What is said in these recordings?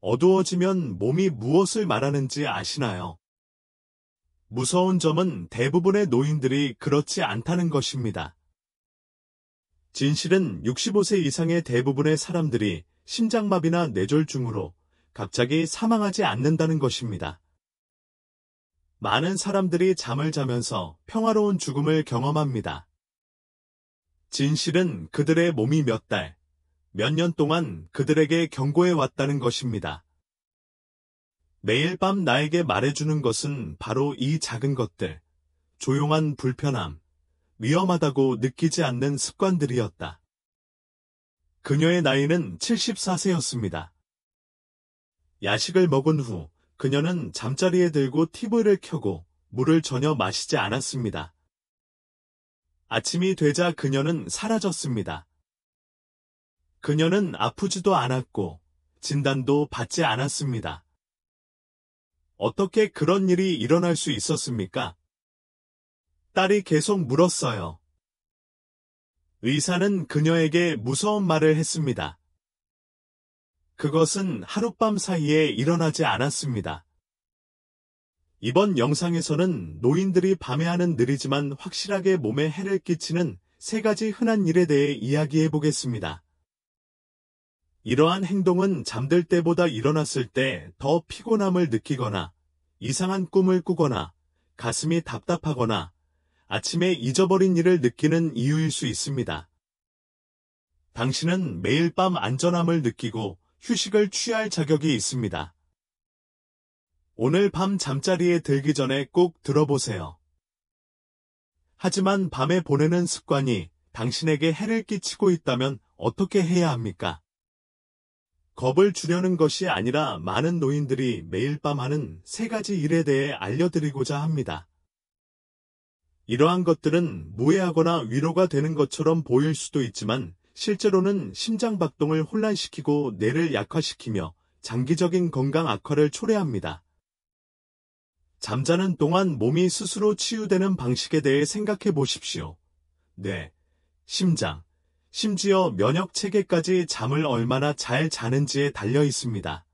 어두워지면 몸이 무엇을 말하는지 아시나요? 무서운 점은 대부분의 노인들이 그렇지 않다는 것입니다. 진실은 65세 이상의 대부분의 사람들이 심장마비나 뇌졸중으로 갑자기 사망하지 않는다는 것입니다. 많은 사람들이 잠을 자면서 평화로운 죽음을 경험합니다. 진실은 그들의 몸이 몇 달, 몇 년 동안 그들에게 경고해 왔다는 것입니다. 매일 밤 나에게 말해주는 것은 바로 이 작은 것들, 조용한 불편함, 위험하다고 느끼지 않는 습관들이었다. 그녀의 나이는 74세였습니다. 야식을 먹은 후 그녀는 잠자리에 들고 TV를 켜고 물을 전혀 마시지 않았습니다. 아침이 되자 그녀는 사라졌습니다. 그녀는 아프지도 않았고 진단도 받지 않았습니다. 어떻게 그런 일이 일어날 수 있었습니까? 딸이 계속 물었어요. 의사는 그녀에게 무서운 말을 했습니다. 그것은 하룻밤 사이에 일어나지 않았습니다. 이번 영상에서는 노인들이 밤에 하는 느리지만 확실하게 몸에 해를 끼치는 3가지 흔한 일에 대해 이야기해 보겠습니다. 이러한 행동은 잠들 때보다 일어났을 때 더 피곤함을 느끼거나 이상한 꿈을 꾸거나 가슴이 답답하거나 아침에 잊어버린 일을 느끼는 이유일 수 있습니다. 당신은 매일 밤 안전함을 느끼고 휴식을 취할 자격이 있습니다. 오늘 밤 잠자리에 들기 전에 꼭 들어보세요. 하지만 밤에 보내는 습관이 당신에게 해를 끼치고 있다면 어떻게 해야 합니까? 겁을 주려는 것이 아니라 많은 노인들이 매일 밤 하는 3가지 일에 대해 알려드리고자 합니다. 이러한 것들은 무해하거나 위로가 되는 것처럼 보일 수도 있지만 실제로는 심장박동을 혼란시키고 뇌를 약화시키며 장기적인 건강 악화를 초래합니다. 잠자는 동안 몸이 스스로 치유되는 방식에 대해 생각해 보십시오. 뇌, 심장, 심지어 면역체계까지 잠을 얼마나 잘 자는지에 달려 있습니다.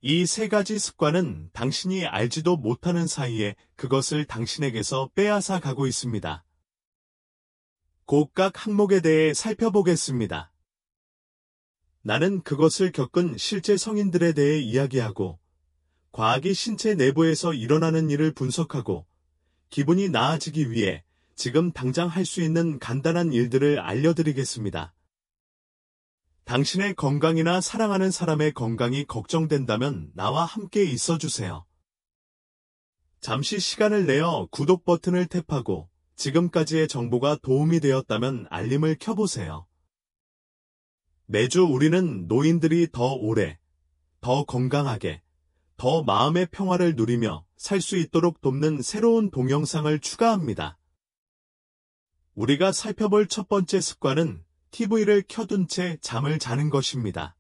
이 3가지 습관은 당신이 알지도 못하는 사이에 그것을 당신에게서 빼앗아 가고 있습니다. 각 항목에 대해 살펴보겠습니다. 나는 그것을 겪은 실제 성인들에 대해 이야기하고 과학이 신체 내부에서 일어나는 일을 분석하고 기분이 나아지기 위해 지금 당장 할 수 있는 간단한 일들을 알려드리겠습니다. 당신의 건강이나 사랑하는 사람의 건강이 걱정된다면 나와 함께 있어주세요. 잠시 시간을 내어 구독 버튼을 탭하고 지금까지의 정보가 도움이 되었다면 알림을 켜보세요. 매주 우리는 노인들이 더 오래, 더 건강하게, 더 마음의 평화를 누리며 살 수 있도록 돕는 새로운 동영상을 추가합니다. 우리가 살펴볼 첫 번째 습관은 TV를 켜둔 채 잠을 자는 것입니다.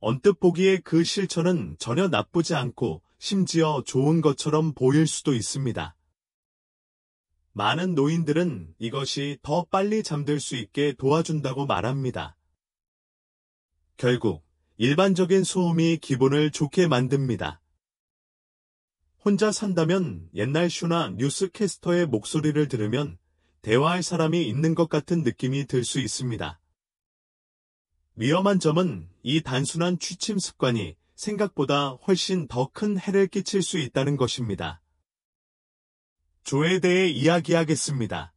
언뜻 보기에 그 실천은 전혀 나쁘지 않고 심지어 좋은 것처럼 보일 수도 있습니다. 많은 노인들은 이것이 더 빨리 잠들 수 있게 도와준다고 말합니다. 결국 일반적인 소음이 기분을 좋게 만듭니다. 혼자 산다면 옛날 쇼나 뉴스캐스터의 목소리를 들으면 대화할 사람이 있는 것 같은 느낌이 들 수 있습니다. 위험한 점은 이 단순한 취침 습관이 생각보다 훨씬 더 큰 해를 끼칠 수 있다는 것입니다. 조에 대해 이야기하겠습니다.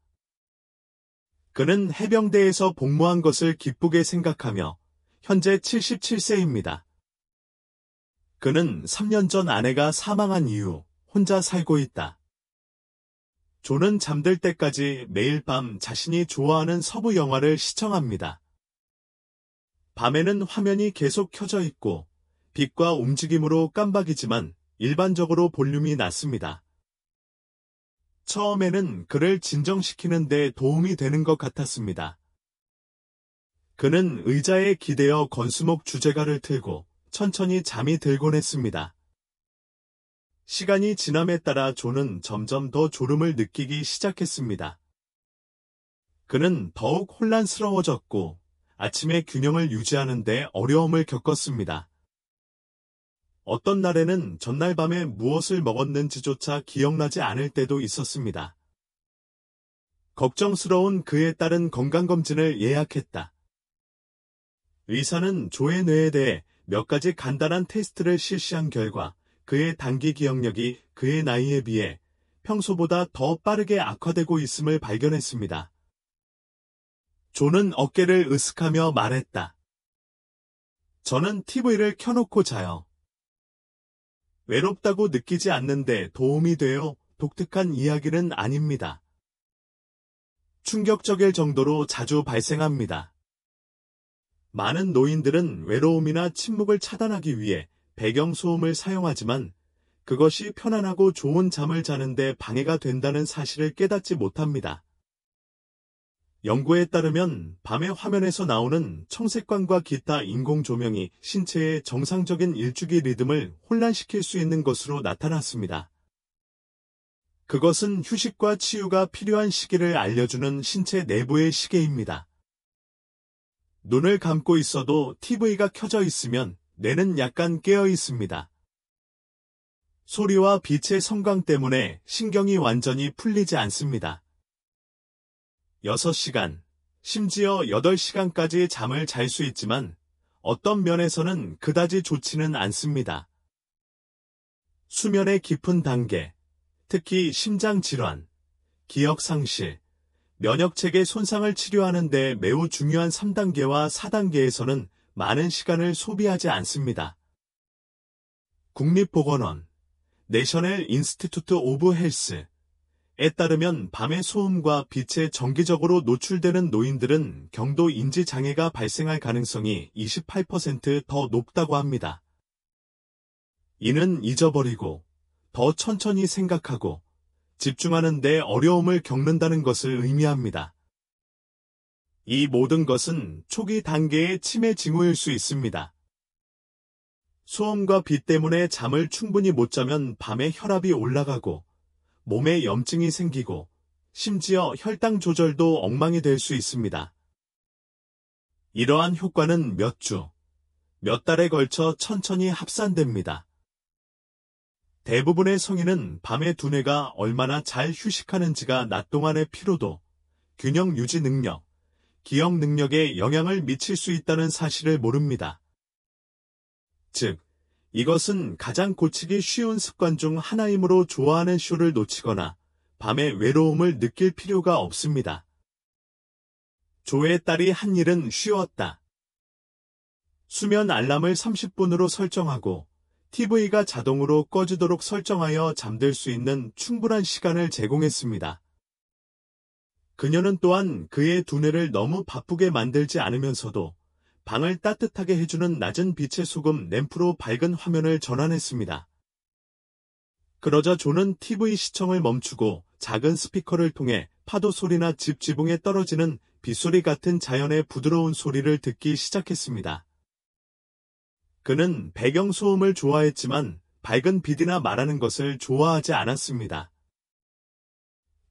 그는 해병대에서 복무한 것을 기쁘게 생각하며 현재 77세입니다. 그는 3년 전 아내가 사망한 이후 혼자 살고 있다. 조는 잠들 때까지 매일 밤 자신이 좋아하는 서부 영화를 시청합니다. 밤에는 화면이 계속 켜져 있고 빛과 움직임으로 깜박이지만 일반적으로 볼륨이 낮습니다. 처음에는 그를 진정시키는 데 도움이 되는 것 같았습니다. 그는 의자에 기대어 권수목 주제가를 틀고 천천히 잠이 들곤 했습니다. 시간이 지남에 따라 조는 점점 더 졸음을 느끼기 시작했습니다. 그는 더욱 혼란스러워졌고 아침의 균형을 유지하는 데 어려움을 겪었습니다. 어떤 날에는 전날 밤에 무엇을 먹었는지조차 기억나지 않을 때도 있었습니다. 걱정스러운 그에 따른 건강검진을 예약했다. 의사는 조의 뇌에 대해 몇 가지 간단한 테스트를 실시한 결과 그의 단기 기억력이 그의 나이에 비해 평소보다 더 빠르게 악화되고 있음을 발견했습니다. 조는 어깨를 으쓱하며 말했다. 저는 TV를 켜놓고 자요. 외롭다고 느끼지 않는데 도움이 돼요. 독특한 이야기는 아닙니다. 충격적일 정도로 자주 발생합니다. 많은 노인들은 외로움이나 침묵을 차단하기 위해 배경소음을 사용하지만 그것이 편안하고 좋은 잠을 자는데 방해가 된다는 사실을 깨닫지 못합니다. 연구에 따르면 밤의 화면에서 나오는 청색광과 기타 인공 조명이 신체의 정상적인 일주기 리듬을 혼란시킬 수 있는 것으로 나타났습니다. 그것은 휴식과 치유가 필요한 시기를 알려주는 신체 내부의 시계입니다. 눈을 감고 있어도 TV가 켜져 있으면 뇌는 약간 깨어 있습니다. 소리와 빛의 성광 때문에 신경이 완전히 풀리지 않습니다. 6시간, 심지어 8시간까지 잠을 잘 수 있지만 어떤 면에서는 그다지 좋지는 않습니다. 수면의 깊은 단계, 특히 심장질환, 기억상실, 면역체계 손상을 치료하는 데 매우 중요한 3단계와 4단계에서는 많은 시간을 소비하지 않습니다. 국립보건원, 내셔널 인스티튜트 오브 헬스에 따르면 밤의 소음과 빛에 정기적으로 노출되는 노인들은 경도 인지 장애가 발생할 가능성이 28% 더 높다고 합니다. 이는 잊어버리고 더 천천히 생각하고 집중하는 데 어려움을 겪는다는 것을 의미합니다. 이 모든 것은 초기 단계의 치매 징후일 수 있습니다. 소음과 빛 때문에 잠을 충분히 못 자면 밤에 혈압이 올라가고 몸에 염증이 생기고 심지어 혈당 조절도 엉망이 될 수 있습니다. 이러한 효과는 몇 주, 몇 달에 걸쳐 천천히 합산됩니다. 대부분의 성인은 밤에 두뇌가 얼마나 잘 휴식하는지가 낮 동안의 피로도, 균형 유지 능력, 기억 능력에 영향을 미칠 수 있다는 사실을 모릅니다. 즉, 이것은 가장 고치기 쉬운 습관 중 하나이므로 좋아하는 쇼를 놓치거나 밤에 외로움을 느낄 필요가 없습니다. 조의 딸이 한 일은 쉬웠다. 수면 알람을 30분으로 설정하고 TV가 자동으로 꺼지도록 설정하여 잠들 수 있는 충분한 시간을 제공했습니다. 그녀는 또한 그의 두뇌를 너무 바쁘게 만들지 않으면서도 방을 따뜻하게 해주는 낮은 빛의 소금 램프로 밝은 화면을 전환했습니다. 그러자 조는 TV 시청을 멈추고 작은 스피커를 통해 파도 소리나 집 지붕에 떨어지는 빗소리 같은 자연의 부드러운 소리를 듣기 시작했습니다. 그는 배경소음을 좋아했지만 밝은 빛이나 말하는 것을 좋아하지 않았습니다.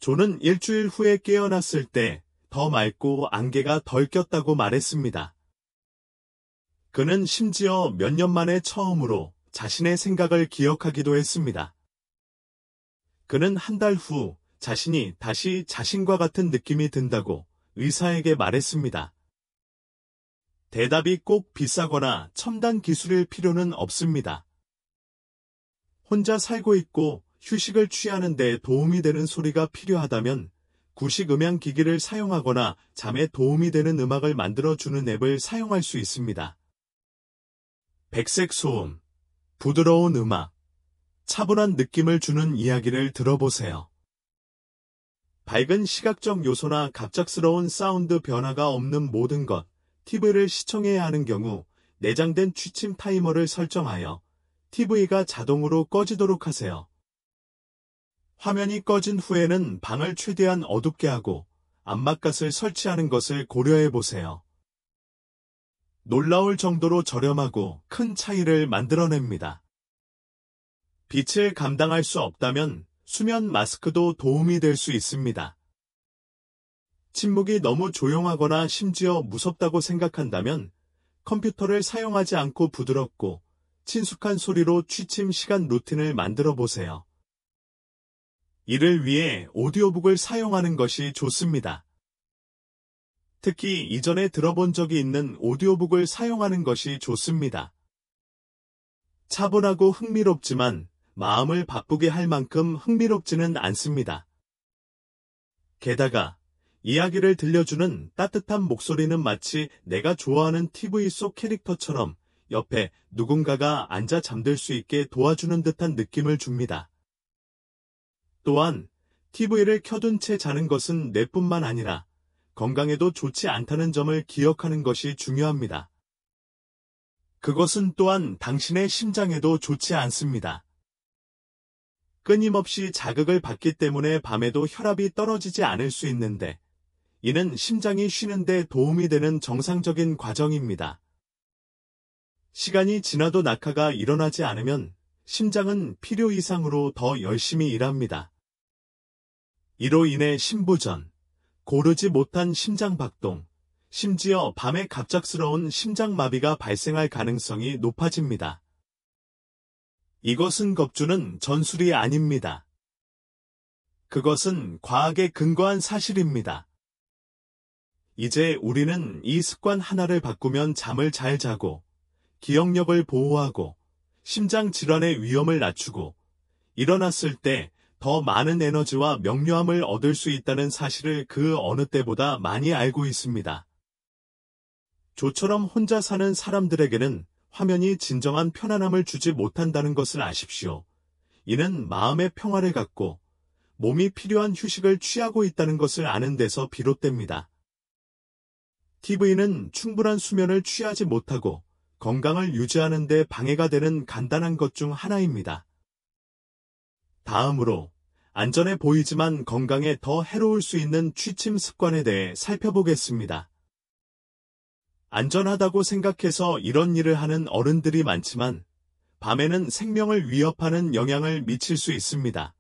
조는 일주일 후에 깨어났을 때 더 맑고 안개가 덜 꼈다고 말했습니다. 그는 심지어 몇 년 만에 처음으로 자신의 생각을 기억하기도 했습니다. 그는 한 달 후 자신이 다시 자신과 같은 느낌이 든다고 의사에게 말했습니다. 대답이 꼭 비싸거나 첨단 기술일 필요는 없습니다. 혼자 살고 있고 휴식을 취하는 데 도움이 되는 소리가 필요하다면 구식 음향 기기를 사용하거나 잠에 도움이 되는 음악을 만들어주는 앱을 사용할 수 있습니다. 백색 소음, 부드러운 음악, 차분한 느낌을 주는 이야기를 들어보세요. 밝은 시각적 요소나 갑작스러운 사운드 변화가 없는 모든 것, TV를 시청해야 하는 경우 내장된 취침 타이머를 설정하여 TV가 자동으로 꺼지도록 하세요. 화면이 꺼진 후에는 방을 최대한 어둡게 하고 암막갓을 설치하는 것을 고려해 보세요. 놀라울 정도로 저렴하고 큰 차이를 만들어냅니다. 빛을 감당할 수 없다면 수면 마스크도 도움이 될 수 있습니다. 침묵이 너무 조용하거나 심지어 무섭다고 생각한다면 컴퓨터를 사용하지 않고 부드럽고 친숙한 소리로 취침 시간 루틴을 만들어 보세요. 이를 위해 오디오북을 사용하는 것이 좋습니다. 특히 이전에 들어본 적이 있는 오디오북을 사용하는 것이 좋습니다. 차분하고 흥미롭지만 마음을 바쁘게 할 만큼 흥미롭지는 않습니다. 게다가 이야기를 들려주는 따뜻한 목소리는 마치 내가 좋아하는 TV 속 캐릭터처럼 옆에 누군가가 앉아 잠들 수 있게 도와주는 듯한 느낌을 줍니다. 또한 TV를 켜둔 채 자는 것은 뇌뿐만 아니라 건강에도 좋지 않다는 점을 기억하는 것이 중요합니다. 그것은 또한 당신의 심장에도 좋지 않습니다. 끊임없이 자극을 받기 때문에 밤에도 혈압이 떨어지지 않을 수 있는데 이는 심장이 쉬는데 도움이 되는 정상적인 과정입니다. 시간이 지나도 낙하가 일어나지 않으면 심장은 필요 이상으로 더 열심히 일합니다. 이로 인해 심부전, 고르지 못한 심장박동, 심지어 밤에 갑작스러운 심장마비가 발생할 가능성이 높아집니다. 이것은 겁주는 전술이 아닙니다. 그것은 과학에 근거한 사실입니다. 이제 우리는 이 습관 하나를 바꾸면 잠을 잘 자고, 기억력을 보호하고, 심장 질환의 위험을 낮추고, 일어났을 때 더 많은 에너지와 명료함을 얻을 수 있다는 사실을 그 어느 때보다 많이 알고 있습니다. 조처럼 혼자 사는 사람들에게는 화면이 진정한 편안함을 주지 못한다는 것을 아십시오. 이는 마음의 평화를 갖고 몸이 필요한 휴식을 취하고 있다는 것을 아는 데서 비롯됩니다. TV는 충분한 수면을 취하지 못하고 건강을 유지하는 데 방해가 되는 간단한 것 중 하나입니다. 다음으로 안전해 보이지만 건강에 더 해로울 수 있는 취침 습관에 대해 살펴보겠습니다. 안전하다고 생각해서 이런 일을 하는 어른들이 많지만 밤에는 생명을 위협하는 영향을 미칠 수 있습니다.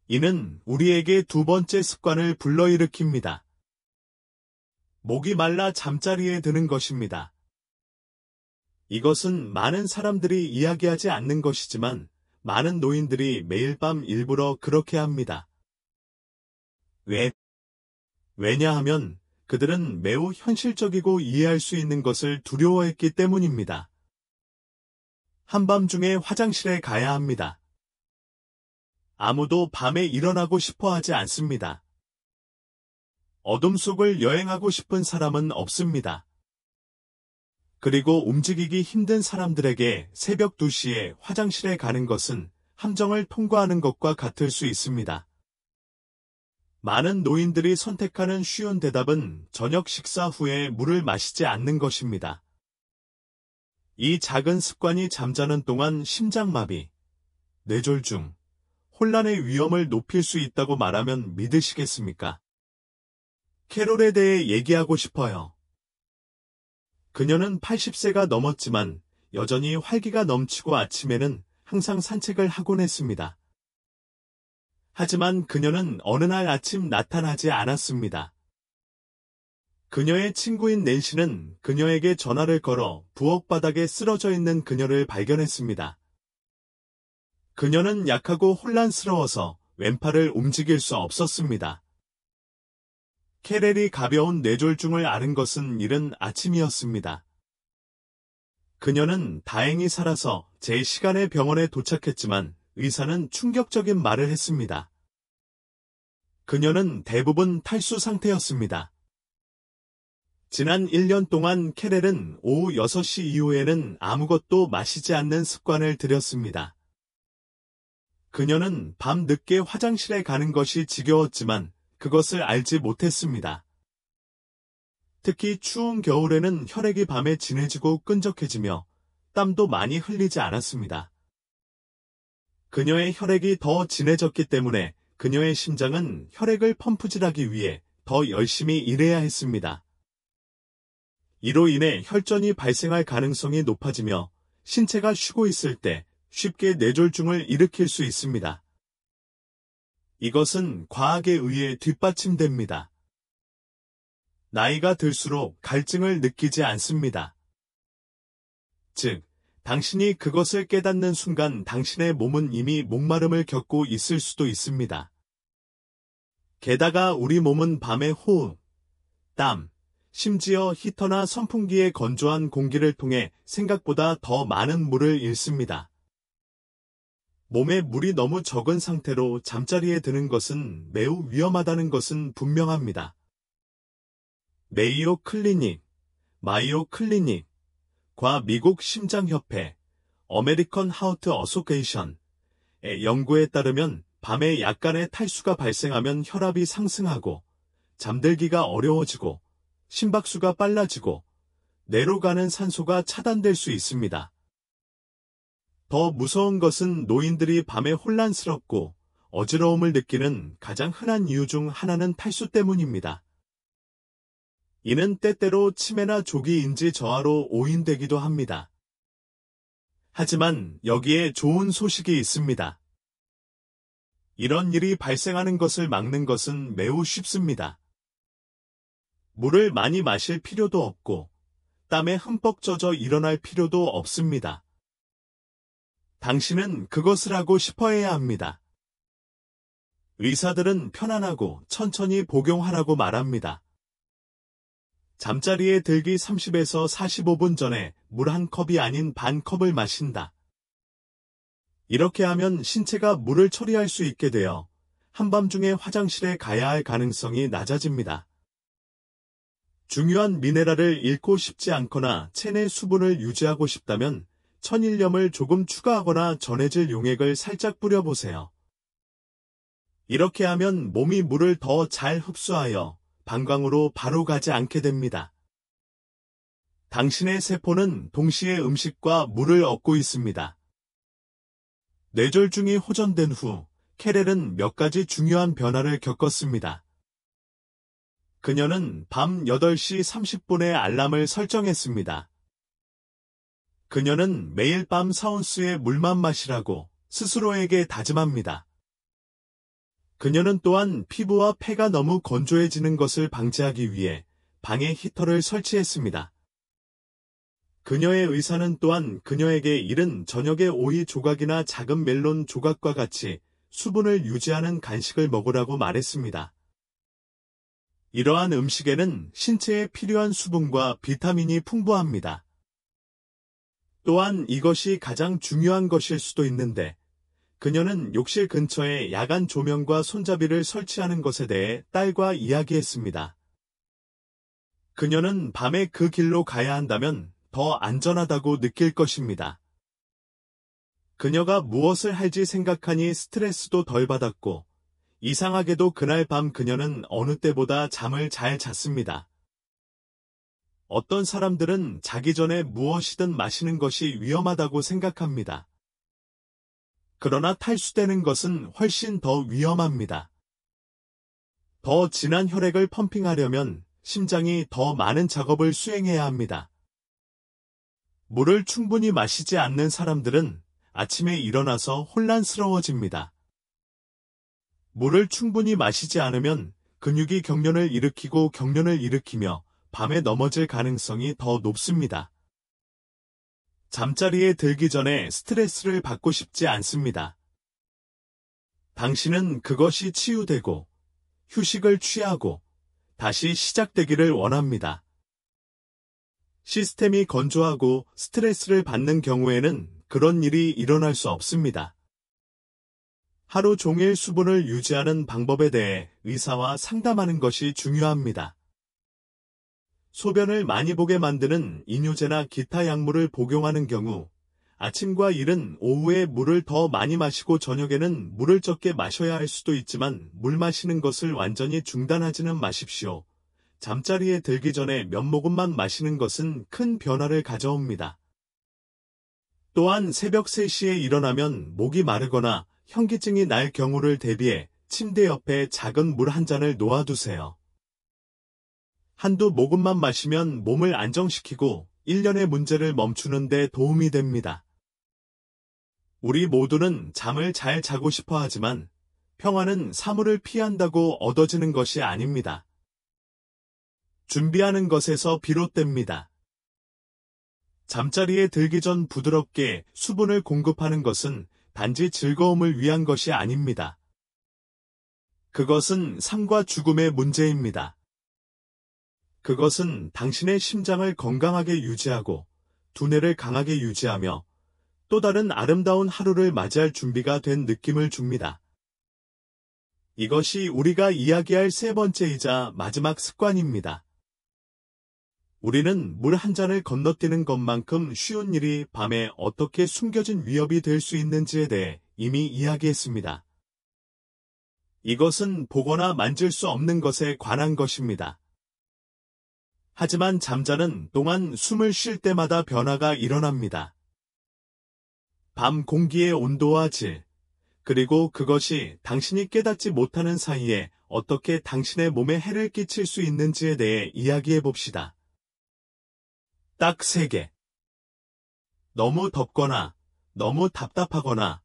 이는 우리에게 두 번째 습관을 불러일으킵니다. 목이 말라 잠자리에 드는 것입니다. 이것은 많은 사람들이 이야기하지 않는 것이지만 많은 노인들이 매일 밤 일부러 그렇게 합니다. 왜냐하면 그들은 매우 현실적이고 이해할 수 있는 것을 두려워했기 때문입니다. 한밤중에 화장실에 가야 합니다. 아무도 밤에 일어나고 싶어 하지 않습니다. 어둠 속을 여행하고 싶은 사람은 없습니다. 그리고 움직이기 힘든 사람들에게 새벽 2시에 화장실에 가는 것은 함정을 통과하는 것과 같을 수 있습니다. 많은 노인들이 선택하는 쉬운 대답은 저녁 식사 후에 물을 마시지 않는 것입니다. 이 작은 습관이 잠자는 동안 심장마비, 뇌졸중, 혼란의 위험을 높일 수 있다고 말하면 믿으시겠습니까? 캐롤에 대해 얘기하고 싶어요. 그녀는 80세가 넘었지만 여전히 활기가 넘치고 아침에는 항상 산책을 하곤 했습니다. 하지만 그녀는 어느 날 아침 나타나지 않았습니다. 그녀의 친구인 낸시는 그녀에게 전화를 걸어 부엌 바닥에 쓰러져 있는 그녀를 발견했습니다. 그녀는 약하고 혼란스러워서 왼팔을 움직일 수 없었습니다. 캐렐이 가벼운 뇌졸중을 앓은 것은 이른 아침이었습니다. 그녀는 다행히 살아서 제 시간에 병원에 도착했지만 의사는 충격적인 말을 했습니다. 그녀는 대부분 탈수 상태였습니다. 지난 1년 동안 캐렐은 오후 6시 이후에는 아무것도 마시지 않는 습관을 들였습니다. 그녀는 밤 늦게 화장실에 가는 것이 지겨웠지만 그것을 알지 못했습니다. 특히 추운 겨울에는 혈액이 밤에 진해지고 끈적해지며 땀도 많이 흘리지 않았습니다. 그녀의 혈액이 더 진해졌기 때문에 그녀의 심장은 혈액을 펌프질하기 위해 더 열심히 일해야 했습니다. 이로 인해 혈전이 발생할 가능성이 높아지며 신체가 쉬고 있을 때 쉽게 뇌졸중을 일으킬 수 있습니다. 이것은 과학에 의해 뒷받침됩니다. 나이가 들수록 갈증을 느끼지 않습니다. 즉, 당신이 그것을 깨닫는 순간 당신의 몸은 이미 목마름을 겪고 있을 수도 있습니다. 게다가 우리 몸은 밤에 호흡, 땀, 심지어 히터나 선풍기의 건조한 공기를 통해 생각보다 더 많은 물을 잃습니다. 몸에 물이 너무 적은 상태로 잠자리에 드는 것은 매우 위험하다는 것은 분명합니다. 메이오 클리닉, 마이오 클리닉과 미국 심장협회, 어메리컨 하우트 어소시에이션의 연구에 따르면 밤에 약간의 탈수가 발생하면 혈압이 상승하고 잠들기가 어려워지고 심박수가 빨라지고 뇌로 가는 산소가 차단될 수 있습니다. 더 무서운 것은 노인들이 밤에 혼란스럽고 어지러움을 느끼는 가장 흔한 이유 중 하나는 탈수 때문입니다. 이는 때때로 치매나 조기 인지 저하로 오인되기도 합니다. 하지만 여기에 좋은 소식이 있습니다. 이런 일이 발생하는 것을 막는 것은 매우 쉽습니다. 물을 많이 마실 필요도 없고 땀에 흠뻑 젖어 일어날 필요도 없습니다. 당신은 그것을 하고 싶어해야 합니다. 의사들은 편안하고 천천히 복용하라고 말합니다. 잠자리에 들기 30에서 45분 전에 물 한 컵이 아닌 반 컵을 마신다. 이렇게 하면 신체가 물을 처리할 수 있게 되어 한밤중에 화장실에 가야 할 가능성이 낮아집니다. 중요한 미네랄을 잃고 싶지 않거나 체내 수분을 유지하고 싶다면 천일염을 조금 추가하거나 전해질 용액을 살짝 뿌려보세요. 이렇게 하면 몸이 물을 더 잘 흡수하여 방광으로 바로 가지 않게 됩니다. 당신의 세포는 동시에 음식과 물을 얻고 있습니다. 뇌졸중이 호전된 후 캐렐은 몇 가지 중요한 변화를 겪었습니다. 그녀는 밤 8시 30분에 알람을 설정했습니다. 그녀는 매일 밤 4온스의 물만 마시라고 스스로에게 다짐합니다. 그녀는 또한 피부와 폐가 너무 건조해지는 것을 방지하기 위해 방에 히터를 설치했습니다. 그녀의 의사는 또한 그녀에게 이른 저녁에 오이 조각이나 작은 멜론 조각과 같이 수분을 유지하는 간식을 먹으라고 말했습니다. 이러한 음식에는 신체에 필요한 수분과 비타민이 풍부합니다. 또한 이것이 가장 중요한 것일 수도 있는데 그녀는 욕실 근처에 야간 조명과 손잡이를 설치하는 것에 대해 딸과 이야기했습니다. 그녀는 밤에 그 길로 가야 한다면 더 안전하다고 느낄 것입니다. 그녀가 무엇을 할지 생각하니 스트레스도 덜 받았고 이상하게도 그날 밤 그녀는 어느 때보다 잠을 잘 잤습니다. 어떤 사람들은 자기 전에 무엇이든 마시는 것이 위험하다고 생각합니다. 그러나 탈수되는 것은 훨씬 더 위험합니다. 더 진한 혈액을 펌핑하려면 심장이 더 많은 작업을 수행해야 합니다. 물을 충분히 마시지 않는 사람들은 아침에 일어나서 혼란스러워집니다. 물을 충분히 마시지 않으면 근육이 경련을 일으키고 경련을 일으키며 밤에 넘어질 가능성이 더 높습니다. 잠자리에 들기 전에 스트레스를 받고 싶지 않습니다. 당신은 그것이 치유되고 휴식을 취하고 다시 시작되기를 원합니다. 시스템이 건조하고 스트레스를 받는 경우에는 그런 일이 일어날 수 없습니다. 하루 종일 수분을 유지하는 방법에 대해 의사와 상담하는 것이 중요합니다. 소변을 많이 보게 만드는 이뇨제나 기타 약물을 복용하는 경우 아침과 이른 오후에 물을 더 많이 마시고 저녁에는 물을 적게 마셔야 할 수도 있지만 물 마시는 것을 완전히 중단하지는 마십시오. 잠자리에 들기 전에 몇 모금만 마시는 것은 큰 변화를 가져옵니다. 또한 새벽 3시에 일어나면 목이 마르거나 현기증이 날 경우를 대비해 침대 옆에 작은 물 한 잔을 놓아두세요. 한두 모금만 마시면 몸을 안정시키고 일련의 문제를 멈추는 데 도움이 됩니다. 우리 모두는 잠을 잘 자고 싶어 하지만 평화는 사물을 피한다고 얻어지는 것이 아닙니다. 준비하는 것에서 비롯됩니다. 잠자리에 들기 전 부드럽게 수분을 공급하는 것은 단지 즐거움을 위한 것이 아닙니다. 그것은 삶과 죽음의 문제입니다. 그것은 당신의 심장을 건강하게 유지하고 두뇌를 강하게 유지하며 또 다른 아름다운 하루를 맞이할 준비가 된 느낌을 줍니다. 이것이 우리가 이야기할 세 번째이자 마지막 습관입니다. 우리는 물 한 잔을 건너뛰는 것만큼 쉬운 일이 밤에 어떻게 숨겨진 위협이 될 수 있는지에 대해 이미 이야기했습니다. 이것은 보거나 만질 수 없는 것에 관한 것입니다. 하지만 잠자는 동안 숨을 쉴 때마다 변화가 일어납니다. 밤 공기의 온도와 질, 그리고 그것이 당신이 깨닫지 못하는 사이에 어떻게 당신의 몸에 해를 끼칠 수 있는지에 대해 이야기해 봅시다. 딱 3개. 너무 덥거나, 너무 답답하거나,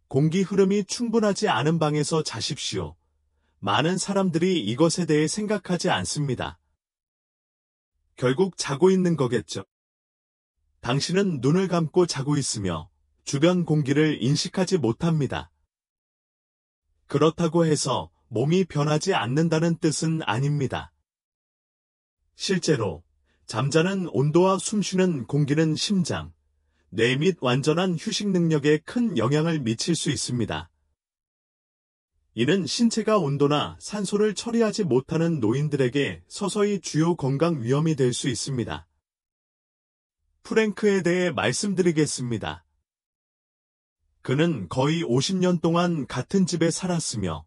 공기 흐름이 충분하지 않은 방에서 자십시오. 많은 사람들이 이것에 대해 생각하지 않습니다. 결국 자고 있는 거겠죠. 당신은 눈을 감고 자고 있으며 주변 공기를 인식하지 못합니다. 그렇다고 해서 몸이 변하지 않는다는 뜻은 아닙니다. 실제로 잠자는 온도와 숨쉬는 공기는 심장, 뇌 및 완전한 휴식 능력에 큰 영향을 미칠 수 있습니다. 이는 신체가 온도나 산소를 처리하지 못하는 노인들에게 서서히 주요 건강 위험이 될 수 있습니다. 프랭크에 대해 말씀드리겠습니다. 그는 거의 50년 동안 같은 집에 살았으며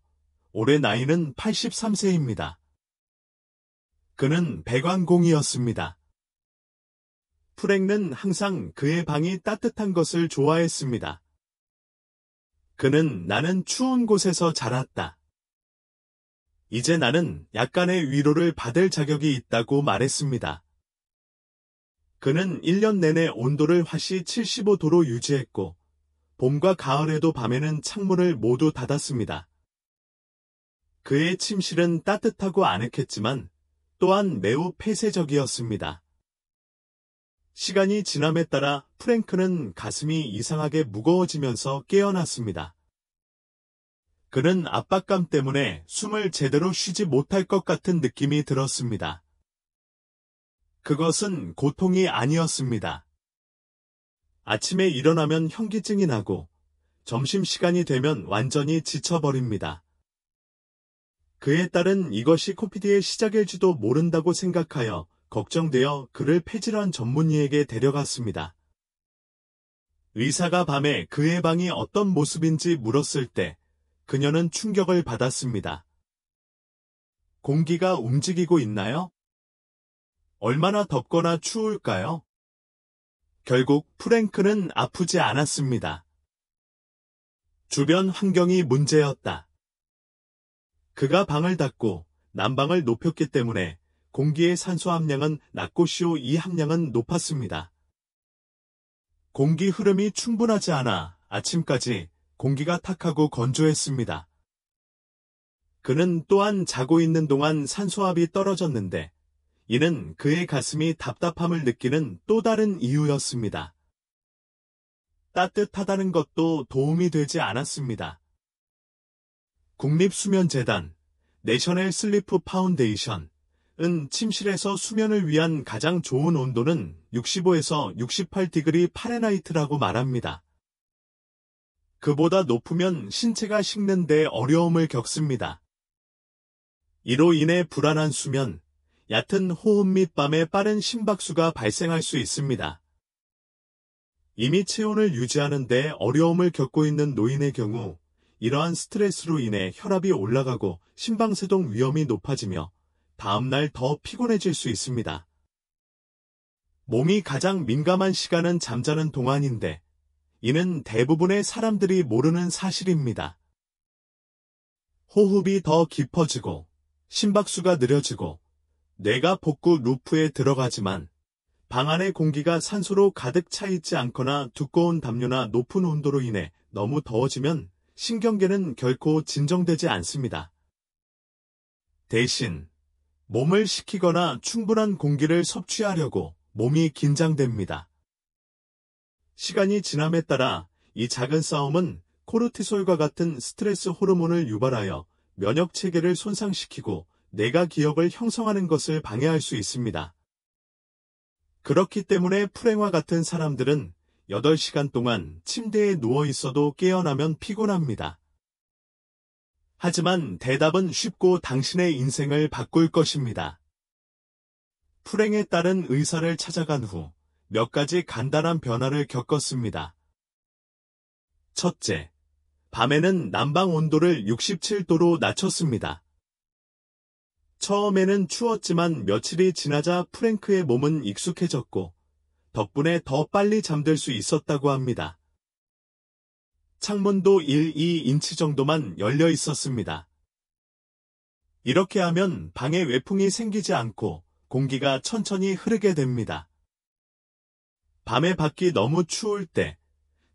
올해 나이는 83세입니다. 그는 배관공이었습니다. 프랭크는 항상 그의 방이 따뜻한 것을 좋아했습니다. 그는 나는 추운 곳에서 자랐다. 이제 나는 약간의 위로를 받을 자격이 있다고 말했습니다. 그는 1년 내내 온도를 화씨 75도로 유지했고 봄과 가을에도 밤에는 창문을 모두 닫았습니다. 그의 침실은 따뜻하고 아늑했지만 또한 매우 폐쇄적이었습니다. 시간이 지남에 따라 프랭크는 가슴이 이상하게 무거워지면서 깨어났습니다. 그는 압박감 때문에 숨을 제대로 쉬지 못할 것 같은 느낌이 들었습니다. 그것은 고통이 아니었습니다. 아침에 일어나면 현기증이 나고 점심시간이 되면 완전히 지쳐버립니다. 그의 딸은 이것이 코피디의 시작일지도 모른다고 생각하여 걱정되어 그를 폐질환 전문의에게 데려갔습니다. 의사가 밤에 그의 방이 어떤 모습인지 물었을 때 그녀는 충격을 받았습니다. 공기가 움직이고 있나요? 얼마나 덥거나 추울까요? 결국 프랭크는 아프지 않았습니다. 주변 환경이 문제였다. 그가 방을 닫고 난방을 높였기 때문에 공기의 산소 함량은 낮고 CO2 함량은 높았습니다. 공기 흐름이 충분하지 않아 아침까지 공기가 탁하고 건조했습니다. 그는 또한 자고 있는 동안 산소압이 떨어졌는데 이는 그의 가슴이 답답함을 느끼는 또 다른 이유였습니다. 따뜻하다는 것도 도움이 되지 않았습니다. 국립수면재단, 내셔널 슬리프 파운데이션, 은 침실에서 수면을 위한 가장 좋은 온도는 65에서 68디그리 파레나이트라고 말합니다. 그보다 높으면 신체가 식는 데 어려움을 겪습니다. 이로 인해 불안한 수면, 얕은 호흡 및 밤에 빠른 심박수가 발생할 수 있습니다. 이미 체온을 유지하는 데 어려움을 겪고 있는 노인의 경우 이러한 스트레스로 인해 혈압이 올라가고 심방세동 위험이 높아지며 다음날 더 피곤해질 수 있습니다. 몸이 가장 민감한 시간은 잠자는 동안인데 이는 대부분의 사람들이 모르는 사실입니다. 호흡이 더 깊어지고 심박수가 느려지고 뇌가 복구 루프에 들어가지만 방 안의 공기가 산소로 가득 차 있지 않거나 두꺼운 담요나 높은 온도로 인해 너무 더워지면 신경계는 결코 진정되지 않습니다. 대신 몸을 식히거나 충분한 공기를 섭취하려고 몸이 긴장됩니다. 시간이 지남에 따라 이 작은 싸움은 코르티솔과 같은 스트레스 호르몬을 유발하여 면역 체계를 손상시키고 뇌가 기억을 형성하는 것을 방해할 수 있습니다. 그렇기 때문에 풀행와 같은 사람들은 8시간 동안 침대에 누워 있어도 깨어나면 피곤합니다. 하지만 대답은 쉽고 당신의 인생을 바꿀 것입니다. 풀행에 따른 의사를 찾아간 후 몇 가지 간단한 변화를 겪었습니다. 첫째, 밤에는 난방 온도를 67도로 낮췄습니다. 처음에는 추웠지만 며칠이 지나자 프랭크의 몸은 익숙해졌고 덕분에 더 빨리 잠들 수 있었다고 합니다. 창문도 1-2인치 정도만 열려 있었습니다. 이렇게 하면 방에 외풍이 생기지 않고 공기가 천천히 흐르게 됩니다. 밤에 밖이 너무 추울 때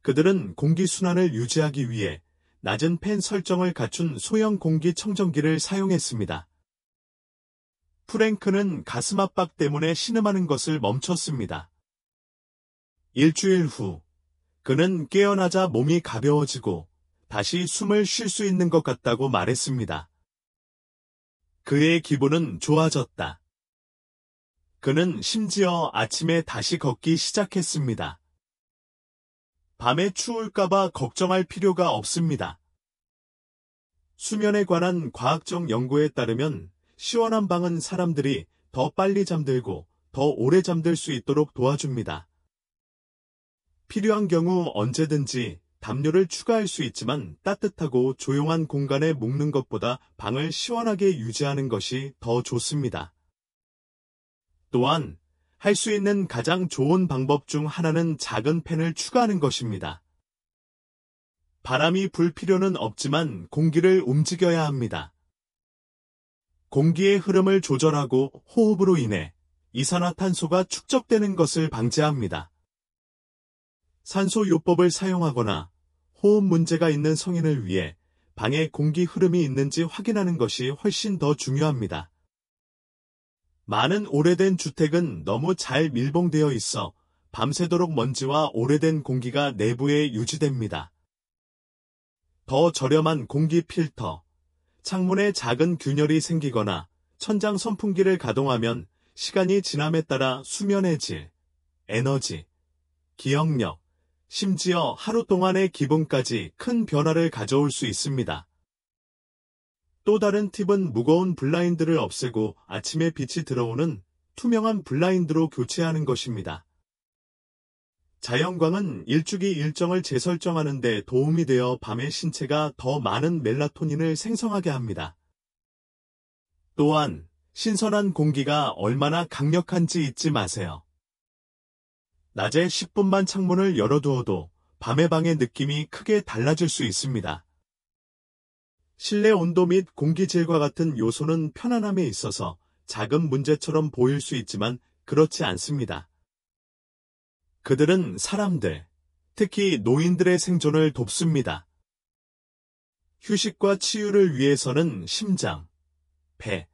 그들은 공기순환을 유지하기 위해 낮은 팬 설정을 갖춘 소형 공기청정기를 사용했습니다. 프랭크는 가슴 압박 때문에 신음하는 것을 멈췄습니다. 일주일 후, 그는 깨어나자 몸이 가벼워지고 다시 숨을 쉴 수 있는 것 같다고 말했습니다. 그의 기분은 좋아졌다. 그는 심지어 아침에 다시 걷기 시작했습니다. 밤에 추울까봐 걱정할 필요가 없습니다. 수면에 관한 과학적 연구에 따르면 시원한 방은 사람들이 더 빨리 잠들고 더 오래 잠들 수 있도록 도와줍니다. 필요한 경우 언제든지 담요를 추가할 수 있지만 따뜻하고 조용한 공간에 묵는 것보다 방을 시원하게 유지하는 것이 더 좋습니다. 또한 할 수 있는 가장 좋은 방법 중 하나는 작은 팬을 추가하는 것입니다. 바람이 불 필요는 없지만 공기를 움직여야 합니다. 공기의 흐름을 조절하고 호흡으로 인해 이산화탄소가 축적되는 것을 방지합니다. 산소요법을 사용하거나 호흡 문제가 있는 성인을 위해 방에 공기 흐름이 있는지 확인하는 것이 훨씬 더 중요합니다. 많은 오래된 주택은 너무 잘 밀봉되어 있어 밤새도록 먼지와 오래된 공기가 내부에 유지됩니다. 더 저렴한 공기 필터, 창문에 작은 균열이 생기거나 천장 선풍기를 가동하면 시간이 지남에 따라 수면의 질, 에너지, 기억력, 심지어 하루 동안의 기분까지 큰 변화를 가져올 수 있습니다. 또 다른 팁은 무거운 블라인드를 없애고 아침에 빛이 들어오는 투명한 블라인드로 교체하는 것입니다. 자연광은 일주기 일정을 재설정하는 데 도움이 되어 밤에 신체가 더 많은 멜라토닌을 생성하게 합니다. 또한 신선한 공기가 얼마나 강력한지 잊지 마세요. 낮에 10분만 창문을 열어두어도 밤의 방의 느낌이 크게 달라질 수 있습니다. 실내 온도 및 공기질과 같은 요소는 편안함에 있어서 작은 문제처럼 보일 수 있지만 그렇지 않습니다. 그들은 사람들, 특히 노인들의 생존을 돕습니다. 휴식과 치유를 위해서는 심장, 배,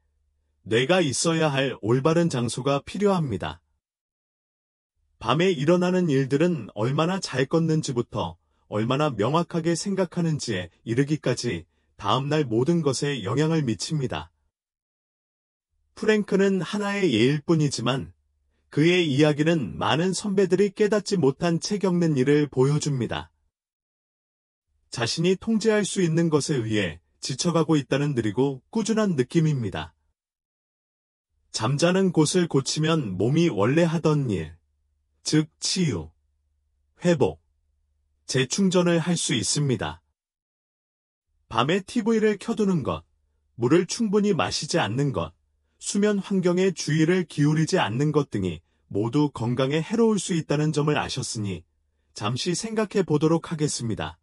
뇌가 있어야 할 올바른 장소가 필요합니다. 밤에 일어나는 일들은 얼마나 잘 걷는지부터 얼마나 명확하게 생각하는지에 이르기까지 다음날 모든 것에 영향을 미칩니다. 프랭크는 하나의 예일 뿐이지만 그의 이야기는 많은 선배들이 깨닫지 못한 책 읽는 일을 보여줍니다. 자신이 통제할 수 있는 것에 의해 지쳐가고 있다는 느리고 꾸준한 느낌입니다. 잠자는 곳을 고치면 몸이 원래 하던 일, 즉 치유, 회복, 재충전을 할 수 있습니다. 밤에 TV를 켜두는 것, 물을 충분히 마시지 않는 것, 수면 환경에 주의를 기울이지 않는 것 등이 모두 건강에 해로울 수 있다는 점을 아셨으니 잠시 생각해 보도록 하겠습니다.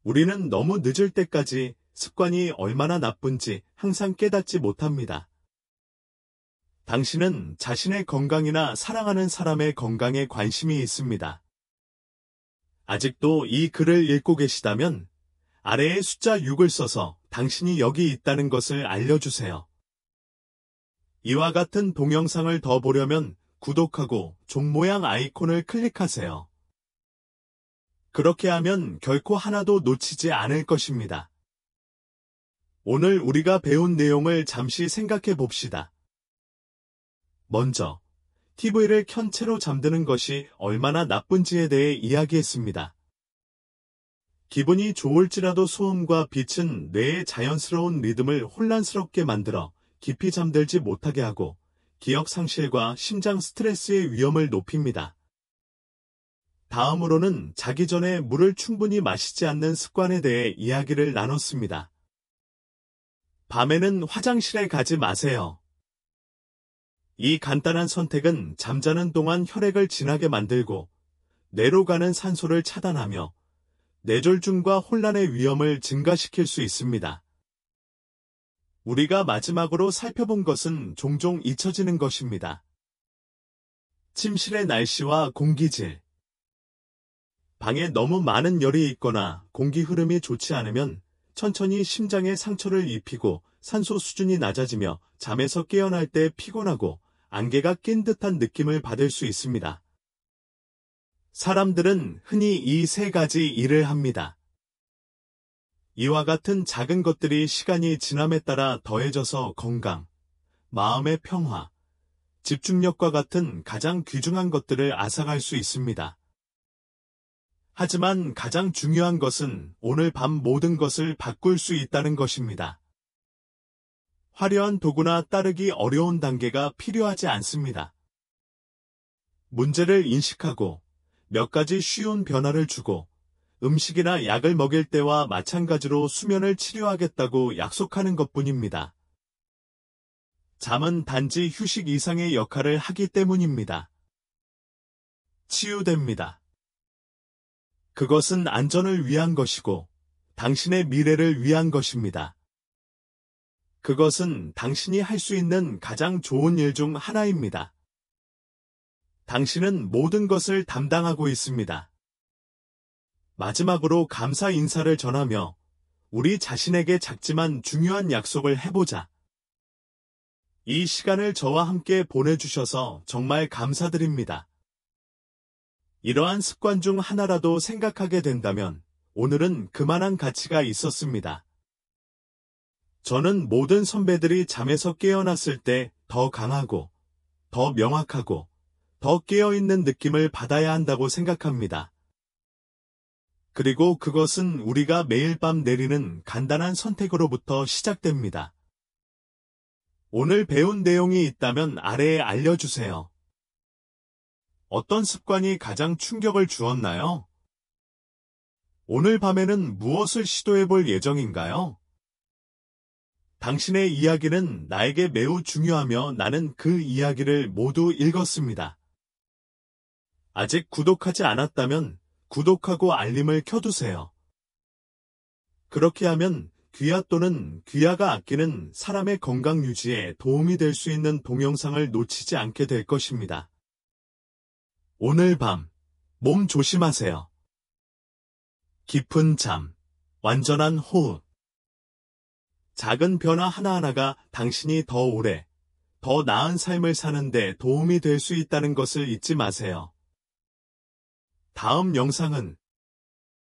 우리는 너무 늦을 때까지 습관이 얼마나 나쁜지 항상 깨닫지 못합니다. 당신은 자신의 건강이나 사랑하는 사람의 건강에 관심이 있습니다. 아직도 이 글을 읽고 계시다면 아래에 숫자 6을 써서 당신이 여기 있다는 것을 알려주세요. 이와 같은 동영상을 더 보려면 구독하고 종 모양 아이콘을 클릭하세요. 그렇게 하면 결코 하나도 놓치지 않을 것입니다. 오늘 우리가 배운 내용을 잠시 생각해 봅시다. 먼저, TV를 켠 채로 잠드는 것이 얼마나 나쁜지에 대해 이야기했습니다. 기분이 좋을지라도 소음과 빛은 뇌의 자연스러운 리듬을 혼란스럽게 만들어 깊이 잠들지 못하게 하고 기억 상실과 심장 스트레스의 위험을 높입니다. 다음으로는 자기 전에 물을 충분히 마시지 않는 습관에 대해 이야기를 나눴습니다. 밤에는 화장실에 가지 마세요. 이 간단한 선택은 잠자는 동안 혈액을 진하게 만들고 뇌로 가는 산소를 차단하며 뇌졸중과 혼란의 위험을 증가시킬 수 있습니다. 우리가 마지막으로 살펴본 것은 종종 잊혀지는 것입니다. 침실의 날씨와 공기질. 방에 너무 많은 열이 있거나 공기 흐름이 좋지 않으면 천천히 심장에 상처를 입히고 산소 수준이 낮아지며 잠에서 깨어날 때 피곤하고 안개가 낀 듯한 느낌을 받을 수 있습니다. 사람들은 흔히 이 세 가지 일을 합니다. 이와 같은 작은 것들이 시간이 지남에 따라 더해져서 건강, 마음의 평화, 집중력과 같은 가장 귀중한 것들을 앗아갈 수 있습니다. 하지만 가장 중요한 것은 오늘 밤 모든 것을 바꿀 수 있다는 것입니다. 화려한 도구나 따르기 어려운 단계가 필요하지 않습니다. 문제를 인식하고 몇 가지 쉬운 변화를 주고 음식이나 약을 먹일 때와 마찬가지로 수면을 치료하겠다고 약속하는 것뿐입니다. 잠은 단지 휴식 이상의 역할을 하기 때문입니다. 치유됩니다. 그것은 안전을 위한 것이고 당신의 미래를 위한 것입니다. 그것은 당신이 할 수 있는 가장 좋은 일 중 하나입니다. 당신은 모든 것을 담당하고 있습니다. 마지막으로 감사 인사를 전하며 우리 자신에게 작지만 중요한 약속을 해보자. 이 시간을 저와 함께 보내주셔서 정말 감사드립니다. 이러한 습관 중 하나라도 생각하게 된다면 오늘은 그만한 가치가 있었습니다. 저는 모든 선배들이 잠에서 깨어났을 때 더 강하고, 더 명확하고, 더 깨어있는 느낌을 받아야 한다고 생각합니다. 그리고 그것은 우리가 매일 밤 내리는 간단한 선택으로부터 시작됩니다. 오늘 배운 내용이 있다면 아래에 알려주세요. 어떤 습관이 가장 충격을 주었나요? 오늘 밤에는 무엇을 시도해 볼 예정인가요? 당신의 이야기는 나에게 매우 중요하며 나는 그 이야기를 모두 읽었습니다. 아직 구독하지 않았다면 구독하고 알림을 켜두세요. 그렇게 하면 귀하 또는 귀하가 아끼는 사람의 건강 유지에 도움이 될 수 있는 동영상을 놓치지 않게 될 것입니다. 오늘 밤, 몸 조심하세요. 깊은 잠, 완전한 호흡. 작은 변화 하나하나가 당신이 더 오래, 더 나은 삶을 사는데 도움이 될 수 있다는 것을 잊지 마세요. 다음 영상은